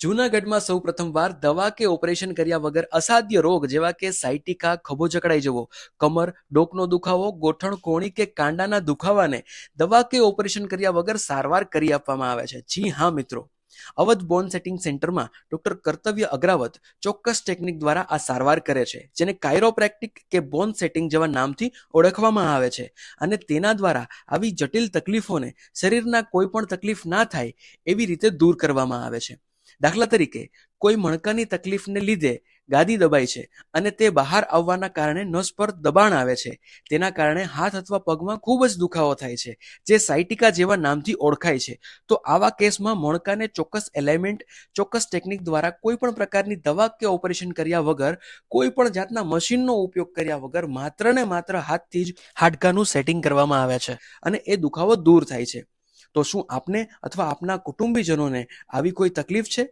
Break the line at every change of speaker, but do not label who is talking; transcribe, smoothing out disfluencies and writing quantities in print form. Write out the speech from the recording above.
જૂનાગઢમાં સૌ પ્રથમવાર દવા કે ઓપરેશન કર્યા વગર અસાધ્ય રોગ જેવા કે સાયટિકા, ખભો જકડાઈ જવો, કમર, ડોકનો દુખાવો, ગોઠણ, કોણી કે કાંડાના દુખાવાને દવા કે ઓપરેશન કર્યા વગર સારવાર કરી આપવામાં આવે છે. જી હા મિત્રો, અવધ બોન સેટિંગ સેન્ટરમાં ડોક્ટર કર્તવ્ય અગ્રાવત ચોક્કસ ટેકનિક દ્વારા આ સારવાર કરે છે, જેને કાયરોપ્રેક્ટિક કે બોન સેટિંગ જેવા નામથી ઓળખવામાં આવે છે. અને તેના દ્વારા આવી જટિલ તકલીફોને શરીરના કોઈ પણ તકલીફ ના થાય એવી રીતે દૂર કરવામાં આવે છે. દાખલા તરીકે, કોઈ મણકાની તકલીફને લીધે ગાદી દબાય છે અને તે બહાર આવવાના કારણે નસ પર દબાણ આવે છે. તેના કારણે હાથ અથવા પગમાં ખૂબ જ દુખાવો થાય છે, જે સાયટિકા જેવા નામથી ઓળખાય છે. તો આવા કેસમાં મણકાને ચોક્કસ એલાઇનમેન્ટ, ચોક્કસ ટેકનિક દ્વારા કોઈ પણ પ્રકારની દવા કે ઓપરેશન કર્યા વગર, કોઈ પણ જાતના મશીનનો ઉપયોગ કર્યા વગર માત્ર ને માત્ર હાથથી જ હાડકાનું સેટિંગ કરવામાં આવે છે અને એ દુખાવો દૂર થાય છે. તો શું આપને અથવા આપના કુટુંબીજનોને આવી કોઈ તકલીફ છે?